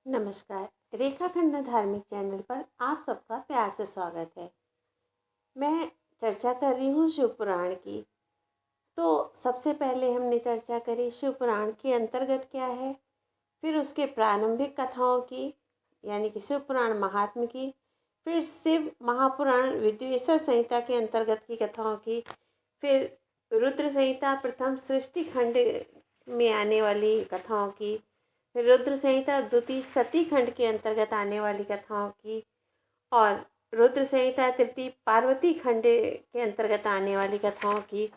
नमस्कार। रेखाखंड धार्मिक चैनल पर आप सबका प्यार से स्वागत है। मैं चर्चा कर रही हूँ शिव पुराण की। तो सबसे पहले हमने चर्चा करी शिव पुराण के अंतर्गत क्या है, फिर उसके प्रारंभिक कथाओं की यानी कि शिव पुराण महात्म्य की, फिर शिव महापुराण विद्वेश्वर संहिता के अंतर्गत की कथाओं की, फिर रुद्र संहिता प्रथम सृष्टि खंड में आने वाली कथाओं की, फिर रुद्र संहिता द्वितीय सती खंड के अंतर्गत आने वाली कथाओं की, और रुद्र संहिता तृतीय पार्वती खंड के अंतर्गत आने वाली कथाओं की,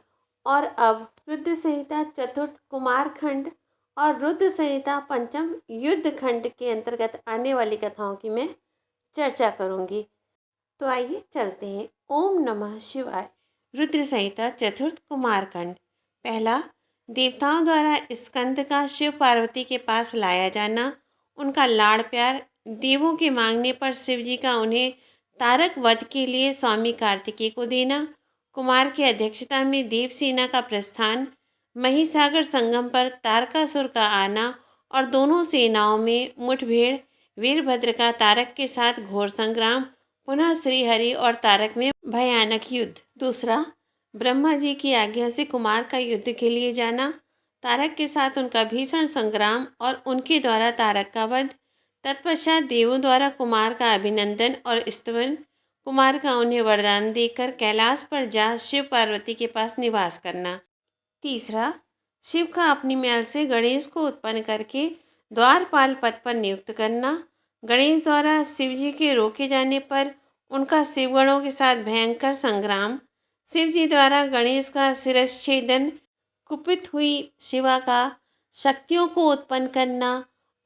और अब रुद्र संहिता चतुर्थ कुमार खंड और रुद्र संहिता पंचम युद्ध खंड के अंतर्गत आने वाली कथाओं की मैं चर्चा करूंगी। तो आइए चलते हैं। ओम नमः शिवाय। रुद्र संहिता चतुर्थ कुमार खंड। पहला, देवताओं द्वारा स्कंद का शिव पार्वती के पास लाया जाना, उनका लाड़ प्यार, देवों के मांगने पर शिव जी का उन्हें तारक वध के लिए स्वामी कार्तिकेय को देना, कुमार की अध्यक्षता में देवसेना का प्रस्थान, महिसागर संगम पर तारकासुर का आना और दोनों सेनाओं में मुठभेड़, वीरभद्र का तारक के साथ घोर संग्राम, पुनः श्रीहरि और तारक में भयानक युद्ध। दूसरा, ब्रह्मा जी की आज्ञा से कुमार का युद्ध के लिए जाना, तारक के साथ उनका भीषण संग्राम और उनके द्वारा तारक का वध, तत्पश्चात देवों द्वारा कुमार का अभिनंदन और स्तवन, कुमार का उन्हें वरदान देकर कैलाश पर जा शिव पार्वती के पास निवास करना। तीसरा, शिव का अपनी मैल से गणेश को उत्पन्न करके द्वारपाल पद पर नियुक्त करना, गणेश द्वारा शिव जी के रोके जाने पर उनका शिवगणों के साथ भयंकर संग्राम, शिव जी द्वारा गणेश का शिरच्छेदन, कुपित हुई शिवा का शक्तियों को उत्पन्न करना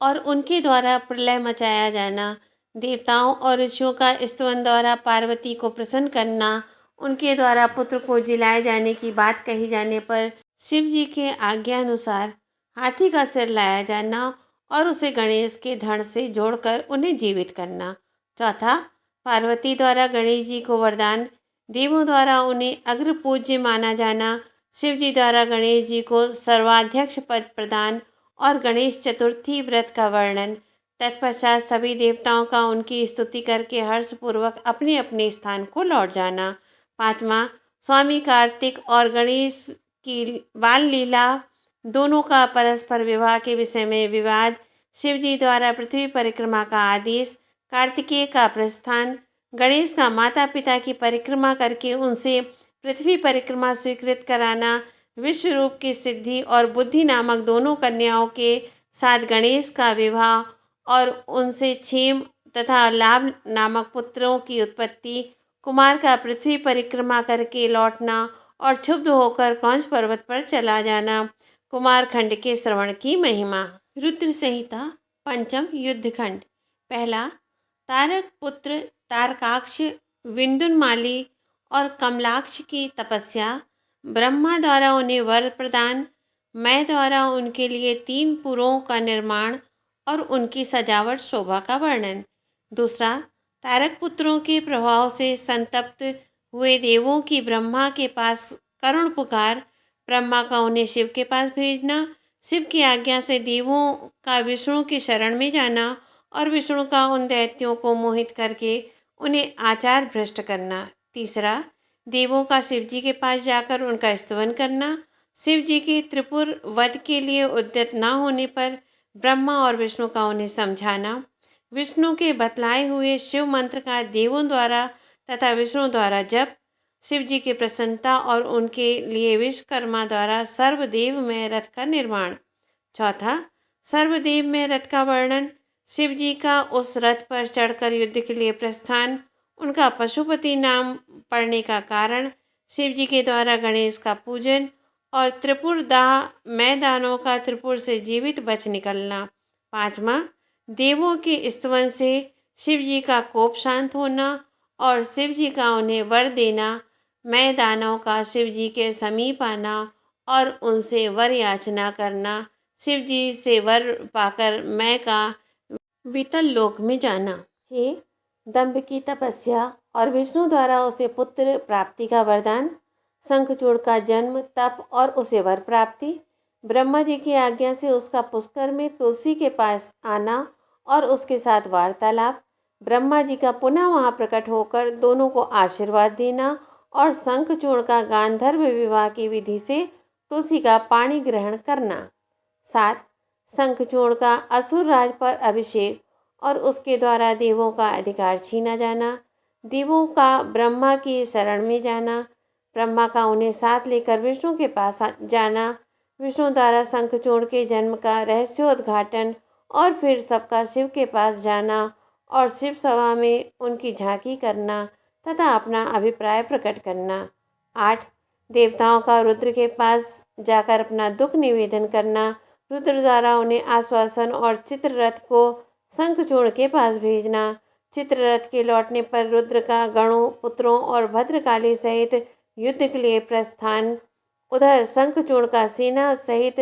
और उनके द्वारा प्रलय मचाया जाना, देवताओं और ऋषियों का स्तवन द्वारा पार्वती को प्रसन्न करना, उनके द्वारा पुत्र को जिलाए जाने की बात कही जाने पर शिव जी के आज्ञा अनुसार हाथी का सिर लाया जाना और उसे गणेश के धड़ से जोड़कर उन्हें जीवित करना। चौथा, पार्वती द्वारा गणेश जी को वरदान, देवों द्वारा उन्हें अग्र पूज्य माना जाना, शिव जी द्वारा गणेश जी को सर्वाध्यक्ष पद प्रदान और गणेश चतुर्थी व्रत का वर्णन। तत्पश्चात सभी देवताओं का उनकी स्तुति करके हर्षपूर्वक अपने अपने स्थान को लौट जाना। पांचवा, स्वामी कार्तिक और गणेश की बाल लीला दोनों का परस्पर विवाह के विषय में विवाद, शिव जी द्वारा पृथ्वी परिक्रमा का आदेश, कार्तिकेय का प्रस्थान, गणेश का माता पिता की परिक्रमा करके उनसे पृथ्वी परिक्रमा स्वीकृत कराना, विश्व रूप की सिद्धि और बुद्धि नामक दोनों कन्याओं के साथ गणेश का विवाह और उनसे क्षेम तथा लाभ नामक पुत्रों की उत्पत्ति, कुमार का पृथ्वी परिक्रमा करके लौटना और क्षुब्ध होकर क्रौंच पर्वत पर चला जाना, कुमार खंड के श्रवण की महिमा। रुद्र संहिता पंचम युद्ध खंड। पहला, तारक पुत्र तारकाक्ष, विंदुनमाली और कमलाक्ष की तपस्या, ब्रह्मा द्वारा उन्हें वर प्रदान, मैं द्वारा उनके लिए 3 पुरों का निर्माण और उनकी सजावट शोभा का वर्णन। दूसरा, तारक पुत्रों के प्रभाव से संतप्त हुए देवों की ब्रह्मा के पास करुण पुकार, ब्रह्मा का उन्हें शिव के पास भेजना, शिव की आज्ञा से देवों का विष्णु की शरण में जाना और विष्णु का उन दैत्यों को मोहित करके उन्हें आचार भ्रष्ट करना। तीसरा, देवों का शिव जी के पास जाकर उनका स्तवन करना, शिव जी के त्रिपुर वध के लिए उद्यत न होने पर ब्रह्मा और विष्णु का उन्हें समझाना, विष्णु के बतलाए हुए शिव मंत्र का देवों द्वारा तथा विष्णु द्वारा जप, शिव जी की प्रसन्नता और उनके लिए विश्वकर्मा द्वारा सर्वदेव में रथ का निर्माण। चौथा, सर्वदेव में रथ का वर्णन, शिव जी का उस रथ पर चढ़कर युद्ध के लिए प्रस्थान, उनका पशुपति नाम पड़ने का कारण, शिव जी के द्वारा गणेश का पूजन और त्रिपुर दाह मैदानों का त्रिपुर से जीवित बच निकलना। पांचवा, देवों के स्तवन से शिव जी का कोप शांत होना और शिव जी का उन्हें वर देना, मैदानों का शिव जी के समीप आना और उनसे वर याचना करना, शिव जी से वर पाकर मैं का वितल लोक में जाना। 6, दंभ की तपस्या और विष्णु द्वारा उसे पुत्र प्राप्ति का वरदान, शंखचूड़ का जन्म, तप और उसे वर प्राप्ति, ब्रह्मा जी की आज्ञा से उसका पुष्कर में तुलसी के पास आना और उसके साथ वार्तालाप, ब्रह्मा जी का पुनः वहाँ प्रकट होकर दोनों को आशीर्वाद देना और शंखचूर्ण का गांधर्व विवाह की विधि से तुलसी का पाणी ग्रहण करना। 7. शंखचूर्ण का असुर राज पर अभिषेक और उसके द्वारा देवों का अधिकार छीना जाना, देवों का ब्रह्मा की शरण में जाना, ब्रह्मा का उन्हें साथ लेकर विष्णु के पास जाना, विष्णु द्वारा शंखचूर्ण के जन्म का रहस्योद्घाटन और फिर सबका शिव के पास जाना और शिव सभा में उनकी झांकी करना तथा अपना अभिप्राय प्रकट करना। 8. देवताओं का रुद्र के पास जाकर अपना दुख निवेदन करना, रुद्र द्वारा उन्हें आश्वासन और चित्ररथ को शंखचूर्ण के पास भेजना, चित्ररथ के लौटने पर रुद्र का गणों, पुत्रों और भद्रकाली सहित युद्ध के लिए प्रस्थान। उधर शंखचूर्ण का सेना सहित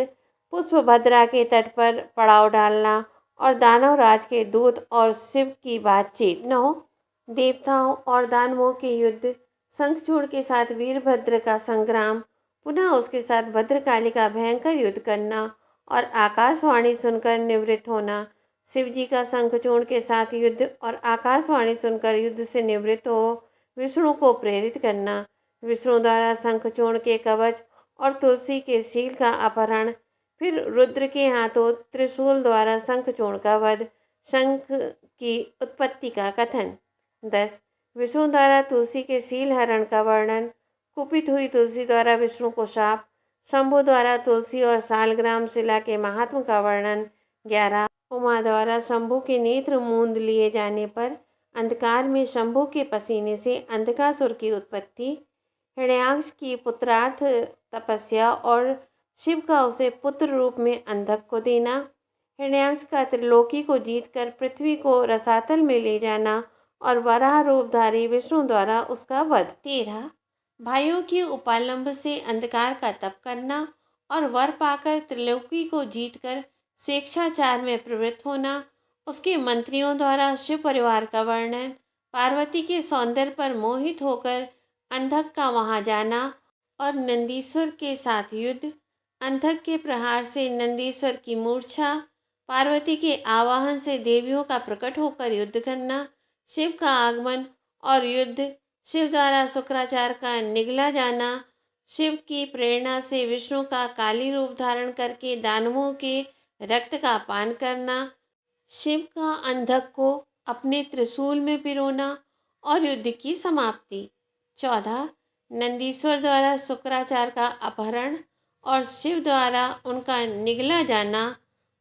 पुष्पभद्रा के तट पर पड़ाव डालना और दानवराज के दूत और शिव की बातचीत। 9. देवताओं और दानवों के युद्ध, शंखचूर्ण के साथ वीरभद्र का संग्राम, पुनः उसके साथ भद्रकाली का भयंकर युद्ध करना और आकाशवाणी सुनकर निवृत्त होना, शिवजी का शंखचूर्ण के साथ युद्ध और आकाशवाणी सुनकर युद्ध से निवृत्त हो विष्णु को प्रेरित करना, विष्णु द्वारा शंखचूर्ण के कवच और तुलसी के शील का अपहरण, फिर रुद्र के हाथों त्रिशूल द्वारा शंखचूर्ण का वध, शंख की उत्पत्ति का कथन। 10. विष्णु द्वारा तुलसी के शील हरण का वर्णन, कुपित हुई तुलसी द्वारा विष्णु को शाप, शंभु द्वारा तुलसी और सालग्राम शिला के महात्म का वर्णन। 11. उमा द्वारा शंभु के नेत्र मूंद लिए जाने पर अंधकार में शंभु के पसीने से अंधकासुर की उत्पत्ति, हिरण्याक्ष की पुत्रार्थ तपस्या और शिव का उसे पुत्र रूप में अंधक को देना, हिरण्याक्ष का त्रिलोकी को जीतकर पृथ्वी को रसातल में ले जाना और वराह रूपधारी विष्णु द्वारा उसका वध। 13. भाइयों की उपालंब से अंधकार का तप करना और वर पाकर त्रिलोकी को जीतकर स्वेच्छाचार में प्रवृत्त होना, उसके मंत्रियों द्वारा शिव परिवार का वर्णन, पार्वती के सौंदर्य पर मोहित होकर अंधक का वहां जाना और नंदीश्वर के साथ युद्ध, अंधक के प्रहार से नंदीश्वर की मूर्छा, पार्वती के आवाहन से देवियों का प्रकट होकर युद्ध करना, शिव का आगमन और युद्ध, शिव द्वारा शुक्राचार्य का निगला जाना, शिव की प्रेरणा से विष्णु का काली रूप धारण करके दानवों के रक्त का पान करना, शिव का अंधक को अपने त्रिशूल में पिरोना और युद्ध की समाप्ति। 14. नंदीश्वर द्वारा शुक्राचार्य का अपहरण और शिव द्वारा उनका निगला जाना,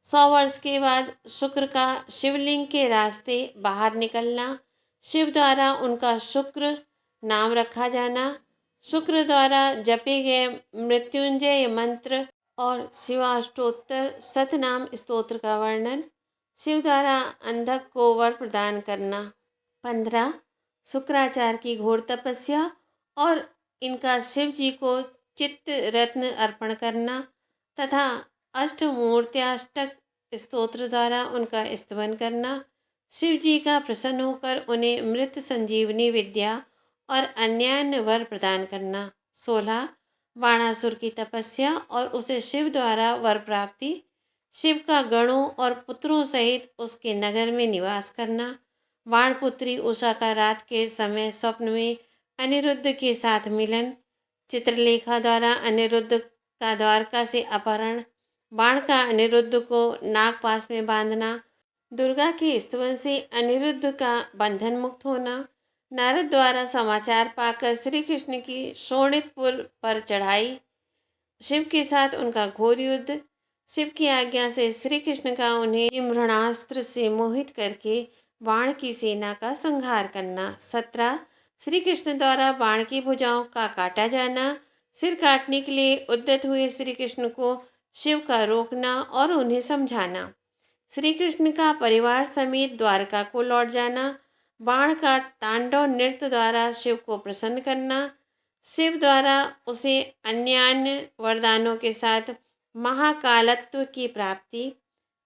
100 वर्ष के बाद शुक्र का शिवलिंग के रास्ते बाहर निकलना, शिव द्वारा उनका शुक्र नाम रखा जाना, शुक्र द्वारा जपे गए मृत्युंजय मंत्र और शिवाष्टोत्तर शतनाम स्तोत्र का वर्णन, शिव द्वारा अंधक को वर प्रदान करना। 15. शुक्राचार्य की घोर तपस्या और इनका शिव जी को चित्त रत्न अर्पण करना तथा अष्टमूर्त्याष्टक स्तोत्र द्वारा उनका स्तवन करना, शिव जी का प्रसन्न होकर उन्हें मृत संजीवनी विद्या और अन्यान्य वर प्रदान करना। 16. बाणासुर की तपस्या और उसे शिव द्वारा वर प्राप्ति, शिव का गणों और पुत्रों सहित उसके नगर में निवास करना, बाणपुत्री उषा का रात के समय स्वप्न में अनिरुद्ध के साथ मिलन, चित्रलेखा द्वारा अनिरुद्ध का द्वारका से अपहरण, बाण का अनिरुद्ध को नागपास में बांधना, दुर्गा के स्तवन से अनिरुद्ध का बंधन मुक्त होना, नारद द्वारा समाचार पाकर श्री कृष्ण की शोणितपुर पर चढ़ाई, शिव के साथ उनका घोर युद्ध, शिव की आज्ञा से श्री कृष्ण का उन्हें इम्रणास्त्र से मोहित करके बाण की सेना का संहार करना। 17. श्री कृष्ण द्वारा बाण की भुजाओं का काटा जाना, सिर काटने के लिए उद्यत हुए श्री कृष्ण को शिव का रोकना और उन्हें समझाना, श्री कृष्ण का परिवार समेत द्वारका को लौट जाना, बाण का तांडव नृत्य द्वारा शिव को प्रसन्न करना, शिव द्वारा उसे अन्यान्य वरदानों के साथ महाकालत्व की प्राप्ति।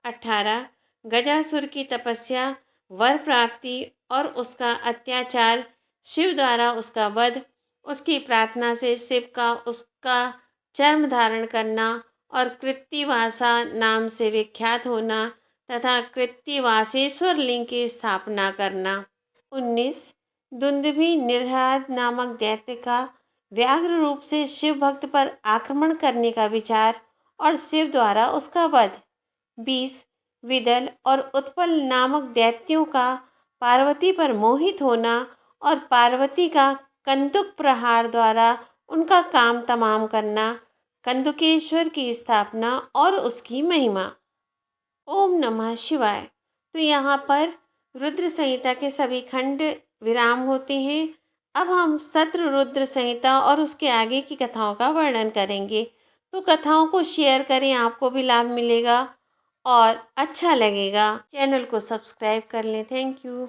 18. गजासुर की तपस्या, वर प्राप्ति और उसका अत्याचार, शिव द्वारा उसका वध, उसकी प्रार्थना से शिव का उसका चर्म धारण करना और कृत्तिवासा नाम से विख्यात होना, तथा कृत्तिवासेश्वर लिंग की स्थापना करना। 19 दुंदुभि निरहद नामक दैत्य का व्याघ्र रूप से शिव भक्त पर आक्रमण करने का विचार और शिव द्वारा उसका वध। 20 विदल और उत्पल नामक दैत्यों का पार्वती पर मोहित होना और पार्वती का कंदुक प्रहार द्वारा उनका काम तमाम करना। कंदुकेश्वर की स्थापना और उसकी महिमा। ओम नमः शिवाय। तो यहाँ पर रुद्र संहिता के सभी खंड विराम होते हैं। अब हम सत्र रुद्र संहिता और उसके आगे की कथाओं का वर्णन करेंगे। तो कथाओं को शेयर करें, आपको भी लाभ मिलेगा और अच्छा लगेगा। चैनल को सब्सक्राइब कर लें। Thank you.